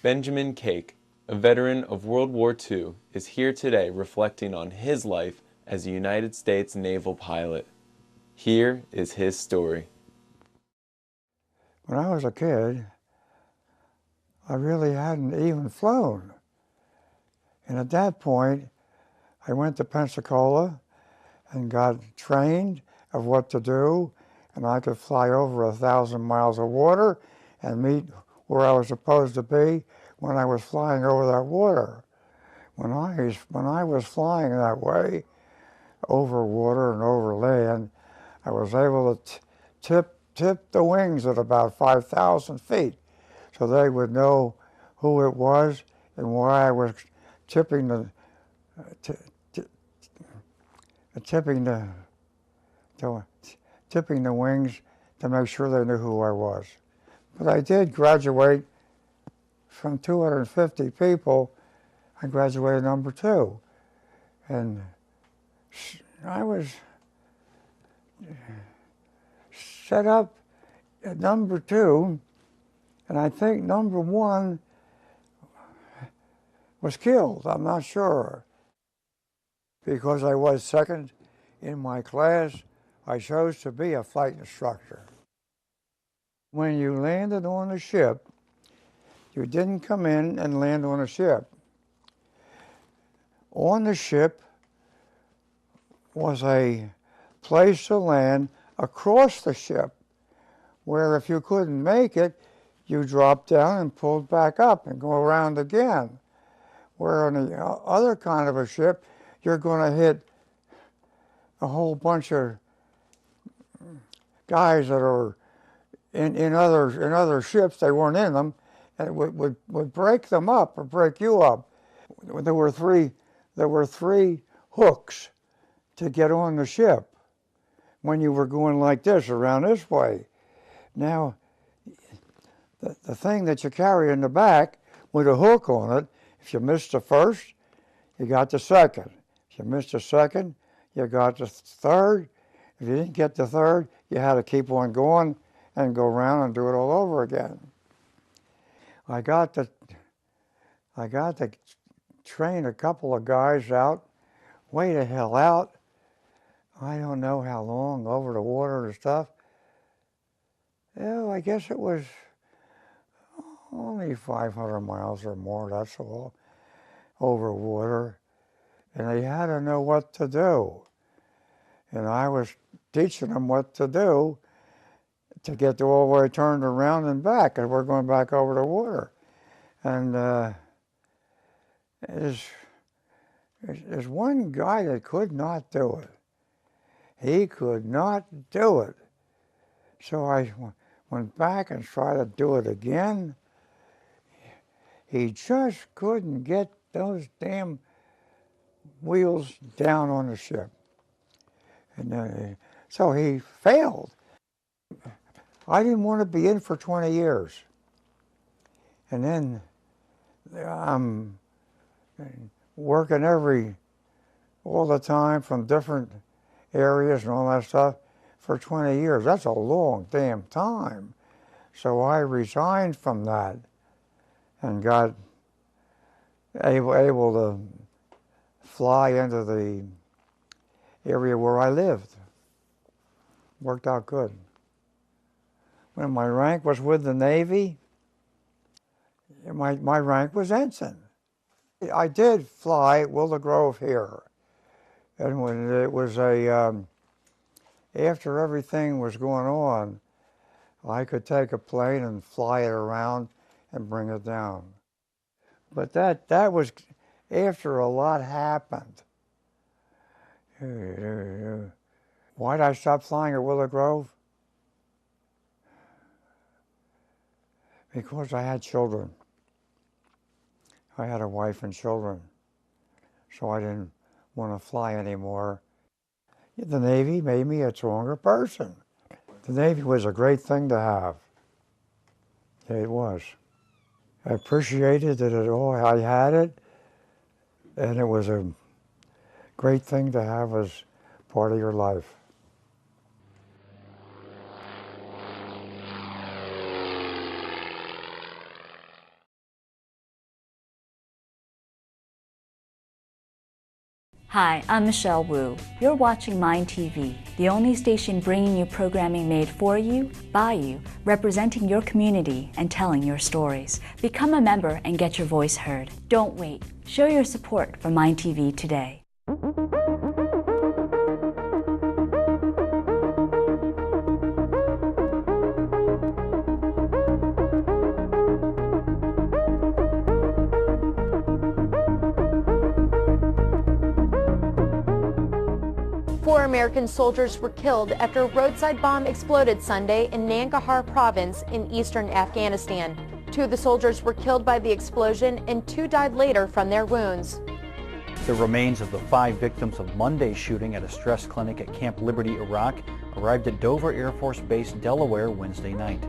Benjamin Cake, a veteran of World War II, is here today reflecting on his life as a United States naval pilot. Here is his story. When I was a kid, I really hadn't even flown. And at that point, I went to Pensacola and got trained of what to do, and I could fly over 1,000 miles of water and meet where I was supposed to be when I was flying over that water. When I was flying that way, over water and over land, I was able to tip the wings at about 5,000 feet, so they would know who it was and why I was tipping the wings to make sure they knew who I was. But I did graduate from 250 people. I graduated number 2, and I was set up at number 2, and I think number 1 was killed. I'm not sure. Because I was second in my class, I chose to be a flight instructor. When you landed on a ship, you didn't come in and land on a ship. On the ship was a place to land across the ship, where if you couldn't make it, you dropped down and pulled back up and go around again. Where on the other kind of a ship, you're going to hit a whole bunch of guys that are in other ships. They weren't in them, and it would break them up or break you up. There were three hooks to get on the ship when you were going like this, around this way. Now, the thing that you carry in the back with a hook on it, if you missed the first, you got the second. If you missed the second, you got the third. If you didn't get the third, you had to keep on going and go around and do it all over again. I got to train a couple of guys out, way the hell out. I don't know how long, over the water and stuff. I guess it was only 500 miles or more, that's all, over water. And they had to know what to do. And I was teaching them what to do to get all the way turned around and back, and we're going back over the water. And there's one guy that could not do it. He could not do it. So I went back and tried to do it again. He just couldn't get those damn wheels down on the ship. And so he failed. I didn't want to be in for 20 years. And then I'm working all the time from different areas and all that stuff for 20 years. That's a long damn time. So I resigned from that and got able to fly into the area where I lived. Worked out good. When my rank was with the Navy, my rank was ensign. I did fly wilde here. And when it was after everything was going on, I could take a plane and fly it around and bring it down. But that was after a lot happened. Why did I stop flying at Willow Grove? Because I had children. I had a wife and children, so I didn't want to fly anymore. The Navy made me a stronger person. The Navy was a great thing to have. It was. I appreciated it at all. I had it, and it was a great thing to have as part of your life. Hi, I'm Michelle Wu. You're watching MiND TV, the only station bringing you programming made for you, by you, representing your community and telling your stories. Become a member and get your voice heard. Don't wait. Show your support for MiND TV today. Four American soldiers were killed after a roadside bomb exploded Sunday in Nangarhar province in eastern Afghanistan. Two of the soldiers were killed by the explosion and two died later from their wounds. The remains of the 5 victims of Monday's shooting at a stress clinic at Camp Liberty, Iraq, arrived at Dover Air Force Base, Delaware, Wednesday night.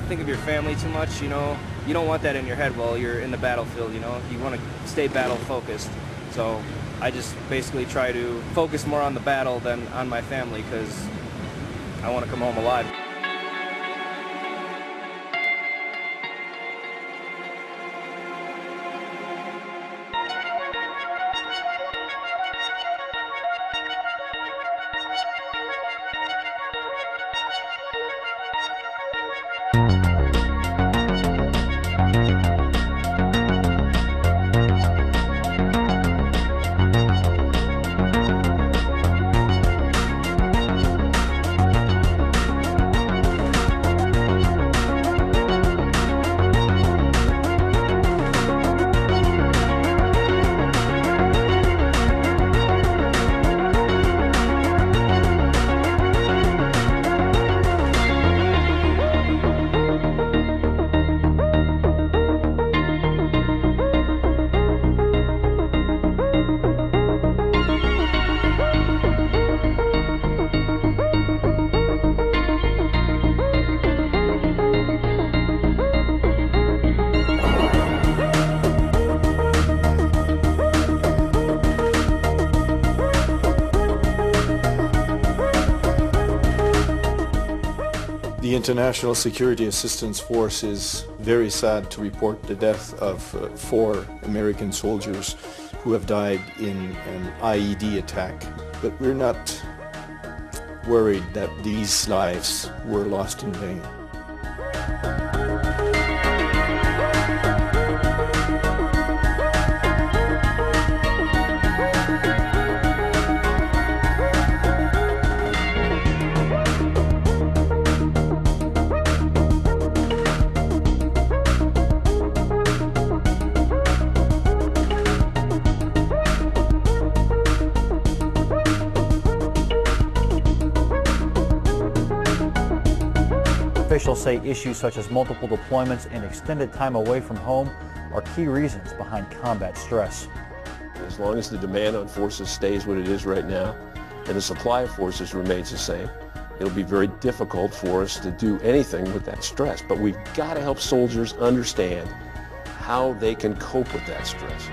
Think of your family too much, you know. You don't want that in your head while you're in the battlefield, you know. You want to stay battle focused. So I just basically try to focus more on the battle than on my family because I want to come home alive. The International Security Assistance Force is very sad to report the death of 4 American soldiers who have died in an IED attack. But we're not worried that these lives were lost in vain. Officials say issues such as multiple deployments and extended time away from home are key reasons behind combat stress. As long as the demand on forces stays what it is right now and the supply of forces remains the same, it'll be very difficult for us to do anything with that stress. But we've got to help soldiers understand how they can cope with that stress.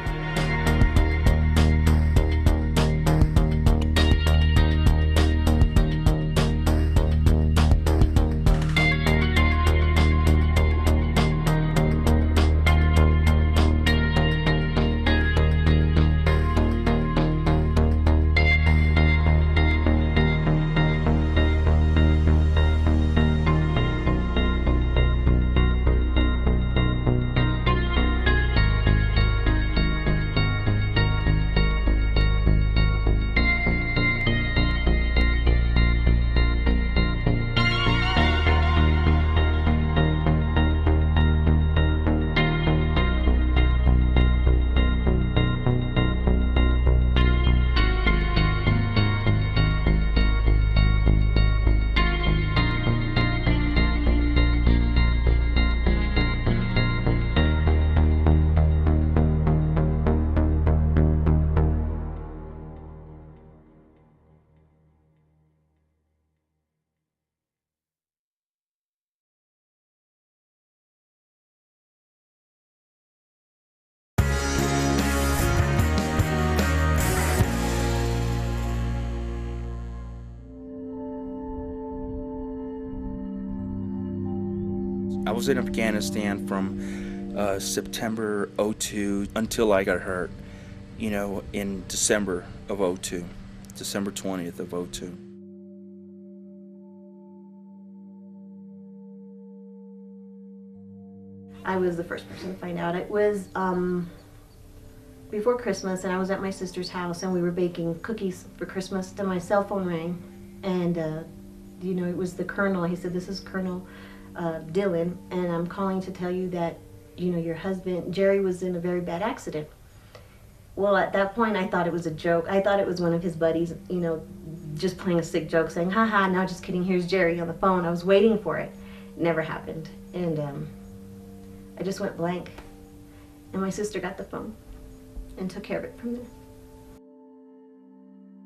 I was in Afghanistan from September '02 until I got hurt, you know, in December of '02, December 20th of '02. I was the first person to find out. It was before Christmas, and I was at my sister's house, and we were baking cookies for Christmas, and my cell phone rang, and you know, it was the Colonel. He said, "This is Colonel Dillon, and I'm calling to tell you that, you know, your husband, Jerry, was in a very bad accident." Well, at that point, I thought it was a joke. I thought it was one of his buddies, you know, just playing a sick joke, saying, "Haha, now just kidding, here's Jerry" on the phone. I was waiting for it. It never happened. And I just went blank. And my sister got the phone and took care of it from there.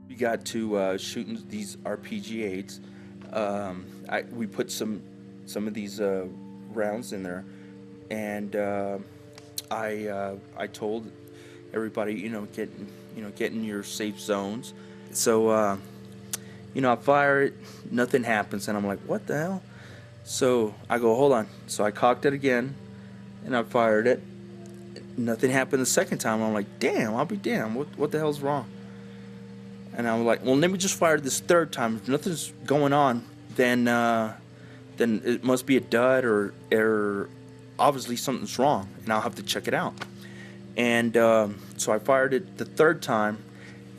We got to shooting these RPG-8s. We put some of these rounds in there, and I told everybody, you know, get in your safe zones. So you know, I fire it, nothing happens, and I'm like, what the hell? So I go, hold on. So I cocked it again, and I fired it. Nothing happened the second time. I'm like, damn, I'll be damned. What the hell's wrong? And I'm like, well, let me just fire this third time. If nothing's going on, then it must be a dud, or obviously something's wrong, and I'll have to check it out. And so I fired it the third time,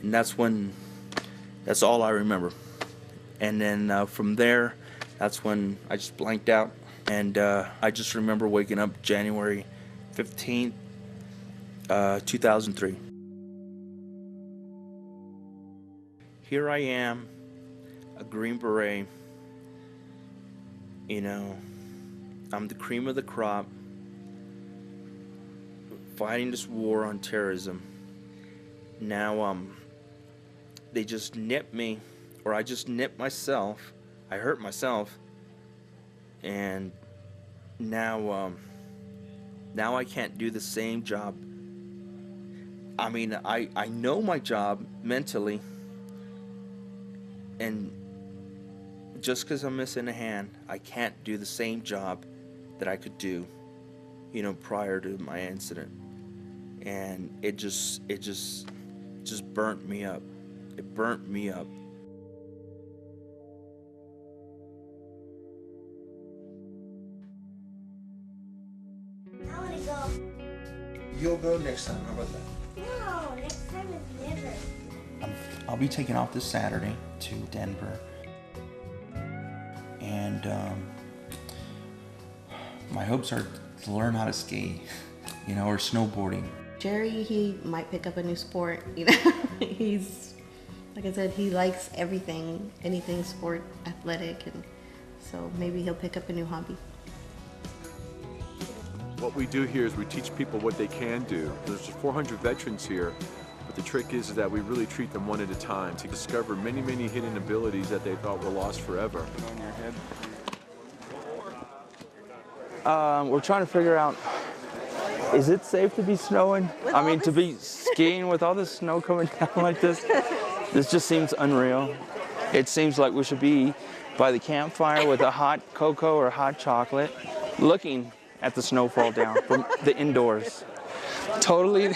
and that's all I remember. And then from there, that's when I just blanked out, and I just remember waking up January 15th, 2003. Here I am, a Green Beret. You know, I'm the cream of the crop, fighting this war on terrorism. Now they just nipped me, or I just nipped myself. I hurt myself, and now I can't do the same job. I mean, I know my job mentally, and just because I'm missing a hand, I can't do the same job that I could do, you know, prior to my incident. And it just burnt me up. It burnt me up. I want to go. You'll go next time. How about that? No, next time is never. I'll be taking off this Saturday to Denver, and my hopes are to learn how to ski, you know, or snowboarding. Jerry, he might pick up a new sport, you know. He's, like I said, he likes everything, anything sport, athletic, and so maybe he'll pick up a new hobby. What we do here is we teach people what they can do. There's 400 veterans here, but the trick is that we really treat them one at a time to discover many, many hidden abilities that they thought were lost forever. We're trying to figure out, is it safe to be snowing? I mean, to be skiing with all this snow coming down like this? This just seems unreal. It seems like we should be by the campfire with a hot cocoa or hot chocolate, looking at the snow fall down from the indoors. Totally.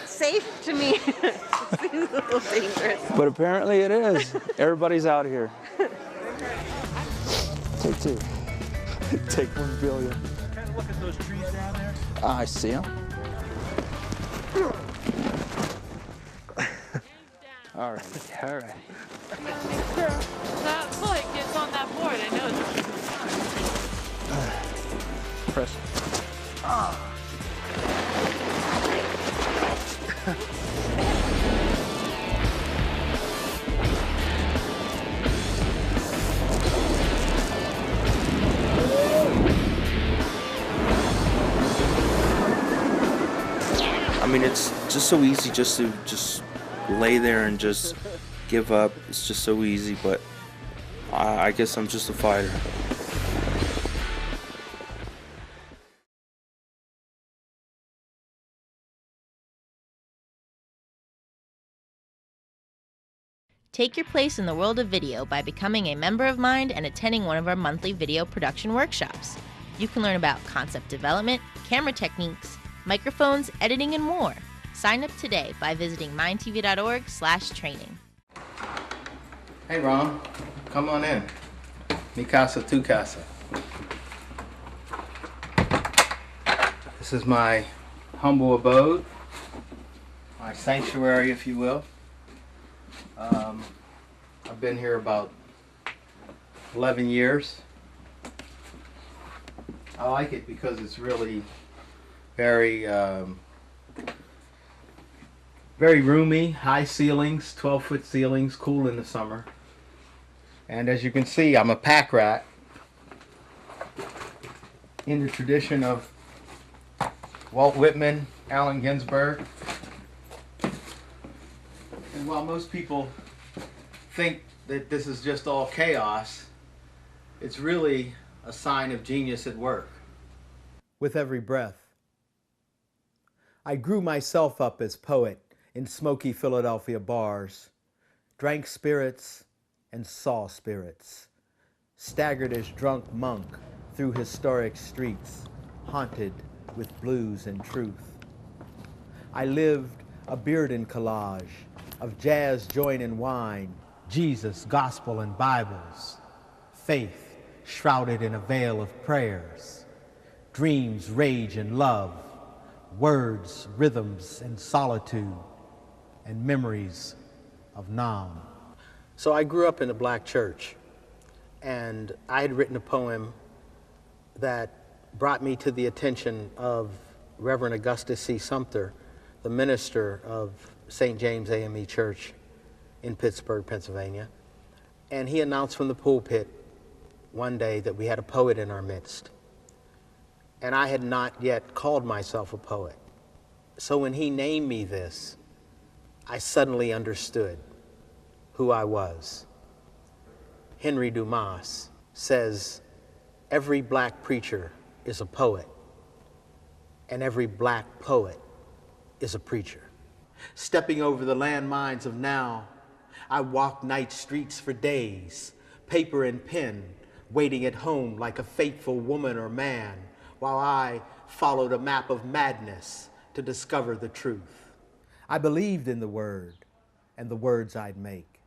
Safe to me. Seems a little dangerous. But apparently it is. Everybody's out here. Take two. Take 1 billion. Kind of look at those trees down there. I see them. All right, all right. That foot gets on that board. I know it's Press. I mean, it's just so easy just to lay there and just give up. It's just so easy, but I guess I'm just a fighter. Take your place in the world of video by becoming a member of MiND and attending one of our monthly video production workshops. You can learn about concept development, camera techniques, microphones, editing, and more. Sign up today by visiting mindtv.org/training. Hey Ron, come on in. Mi casa, tu casa. This is my humble abode, my sanctuary, if you will. I've been here about 11 years. I like it because it's really very roomy, high ceilings, 12-foot ceilings, cool in the summer. And as you can see, I'm a pack rat in the tradition of Walt Whitman, Allen Ginsberg. And while most people think that this is just all chaos, it's really a sign of genius at work. With every breath, I grew myself up as poet in smoky Philadelphia bars, drank spirits and saw spirits, staggered as drunk monk through historic streets, haunted with blues and truth. I lived a Bearden collage of jazz, joint, and wine, Jesus, gospel, and Bibles, faith shrouded in a veil of prayers, dreams, rage, and love, words, rhythms, and solitude, and memories of Nam. So I grew up in a black church, and I had written a poem that brought me to the attention of Reverend Augustus C. Sumter, the minister of St. James AME Church in Pittsburgh, Pennsylvania. And he announced from the pulpit one day that we had a poet in our midst. And I had not yet called myself a poet. So when he named me this, I suddenly understood who I was. Henry Dumas says, every black preacher is a poet, and every black poet is a preacher. Stepping over the landmines of now, I walked night streets for days, paper and pen, waiting at home like a faithful woman or man, while I followed a map of madness to discover the truth. I believed in the word and the words I'd make.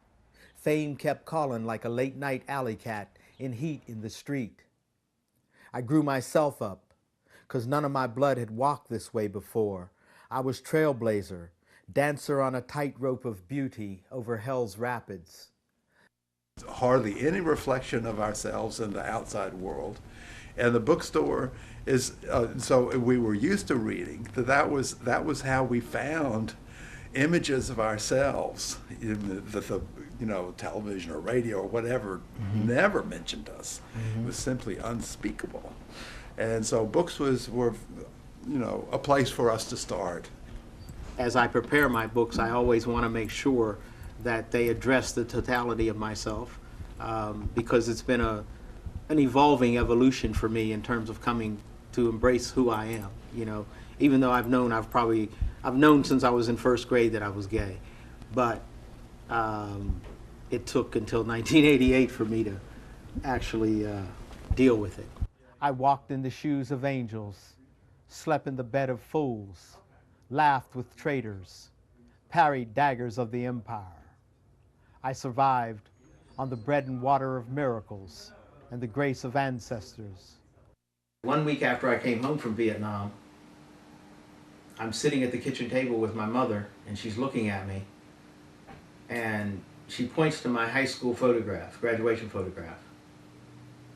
Fame kept calling like a late-night alley cat in heat in the street. I grew myself up, 'cause none of my blood had walked this way before. I was trailblazer, dancer on a tightrope of beauty over hell's rapids. Hardly any reflection of ourselves in the outside world. And the bookstore is, so we were used to reading, that was how we found images of ourselves. The television or radio or whatever never mentioned us. It was simply unspeakable. And so books were a place for us to start. As I prepare my books, I always want to make sure that they address the totality of myself, because it's been an evolving evolution for me in terms of coming to embrace who I am. Even though I've known since I was in first grade that I was gay, but it took until 1988 for me to actually deal with it. I walked in the shoes of angels, slept in the bed of fools, laughed with traitors, parried daggers of the empire. I survived on the bread and water of miracles and the grace of ancestors. 1 week after I came home from Vietnam, I'm sitting at the kitchen table with my mother, and she's looking at me, and she points to my high school photograph, graduation photograph,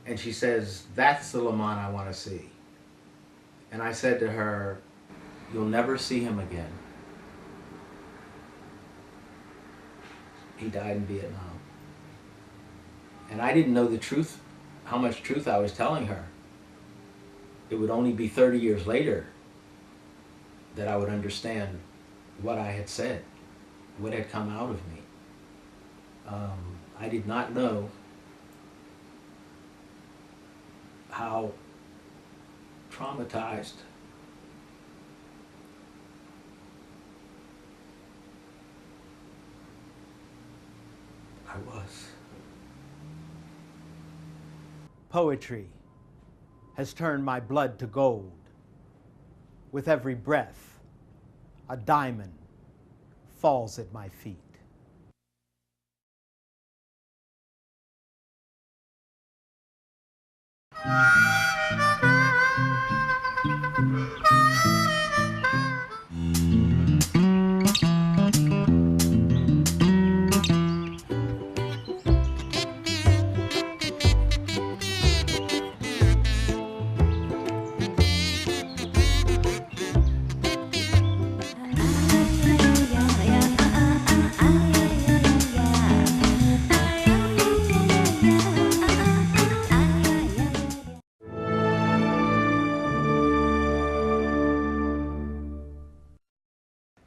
and she says, "That's the Lamont I want to see." And I said to her, "You'll never see him again. He died in Vietnam." And I didn't know the truth, how much truth I was telling her. It would only be 30 years later that I would understand what I had said, what had come out of me. I did not know how traumatized was. Poetry has turned my blood to gold. With every breath, a diamond falls at my feet.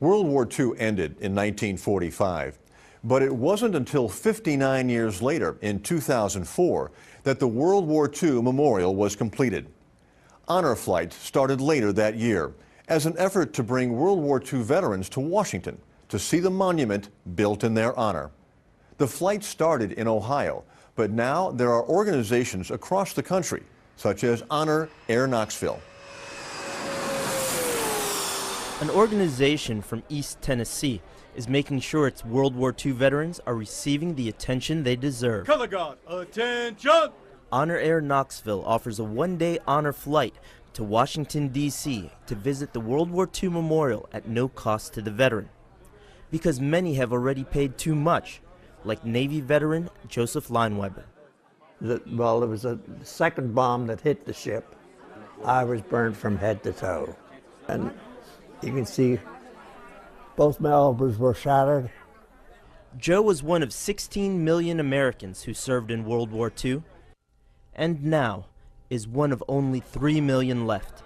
World War II ended in 1945, but it wasn't until 59 years later, in 2004, that the World War II Memorial was completed. Honor flights started later that year as an effort to bring World War II veterans to Washington to see the monument built in their honor. The flight started in Ohio, but now there are organizations across the country, such as Honor Air Knoxville. An organization from East Tennessee is making sure its World War II veterans are receiving the attention they deserve. Color Guard, attention! Honor Air Knoxville offers a one-day honor flight to Washington, D.C. to visit the World War II Memorial at no cost to the veteran. Because many have already paid too much, like Navy veteran Joseph Lineweber. Well, it was a second bomb that hit the ship. I was burned from head to toe. And you can see both my elbows were shattered. Joe was one of 16 million Americans who served in World War II, and now is one of only 3 million left.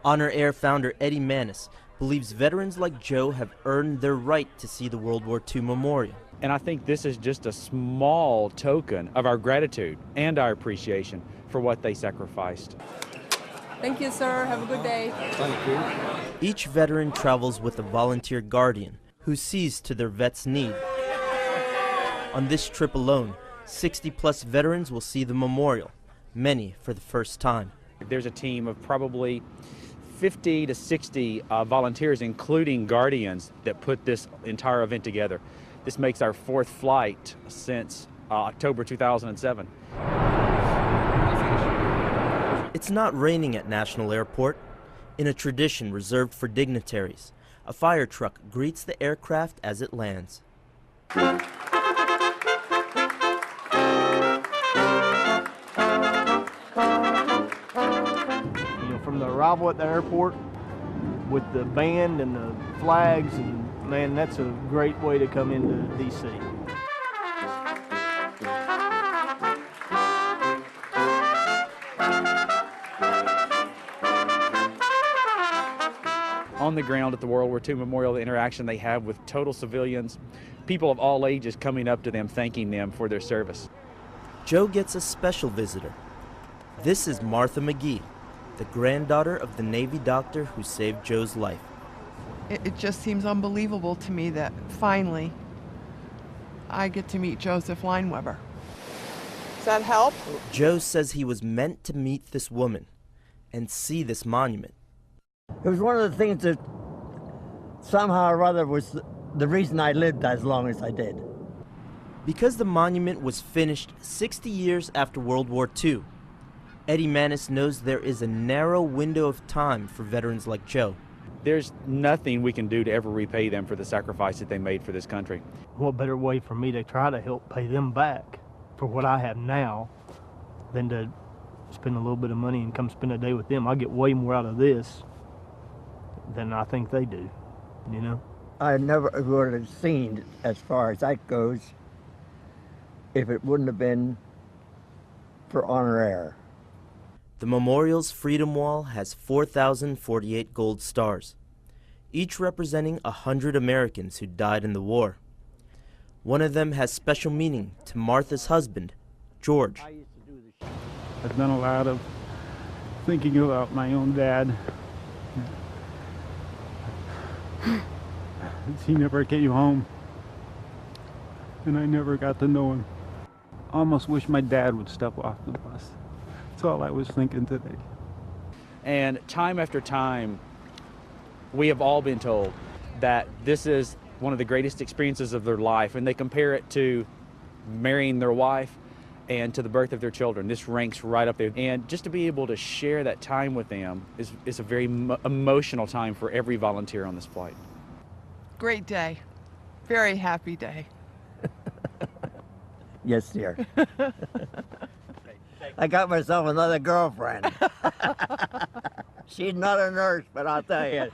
Honor Air founder Eddie Manis believes veterans like Joe have earned their right to see the World War II Memorial. And I think this is just a small token of our gratitude and our appreciation for what they sacrificed. Thank you, sir. Have a good day. Thank you. Each veteran travels with a volunteer guardian who sees to their vet's need. On this trip alone, 60-plus veterans will see the memorial, many for the first time. There's a team of probably 50 to 60 volunteers, including guardians, that put this entire event together. This makes our fourth flight since October 2007. It's not raining at National Airport. In a tradition reserved for dignitaries, a fire truck greets the aircraft as it lands. You know, from the arrival at the airport with the band and the flags, and man, that's a great way to come into D.C. On the ground at the World War II Memorial, the interaction they have with total civilians, people of all ages coming up to them, thanking them for their service. Joe gets a special visitor. This is Martha McGee, the granddaughter of the Navy doctor who saved Joe's life. It just seems unbelievable to me that finally I get to meet Joseph Lineweber. Does that help? Joe says he was meant to meet this woman and see this monument. It was one of the things that somehow or other was the reason I lived as long as I did. Because the monument was finished 60 years after World War II, Eddie Manis knows there is a narrow window of time for veterans like Joe. There's nothing we can do to ever repay them for the sacrifice that they made for this country. What better way for me to try to help pay them back for what I have now than to spend a little bit of money and come spend a day with them? I get way more out of this than I think they do, you know? I never would have seen, as far as that goes, if it wouldn't have been for Honor Air. The memorial's Freedom Wall has 4,048 gold stars, each representing 100 Americans who died in the war. One of them has special meaning to Martha's husband, George. I've done a lot of thinking about my own dad. He never came home. and I never got to know him. I almost wish my dad would step off the bus. That's all I was thinking today. And time after time, we have all been told that this is one of the greatest experiences of their life, and they compare it to marrying their wife and to the birth of their children. This ranks right up there. And just to be able to share that time with them is a very emotional time for every volunteer on this flight. Great day. Very happy day. Yes, dear. I got myself another girlfriend. She's not a nurse, but I'll tell you.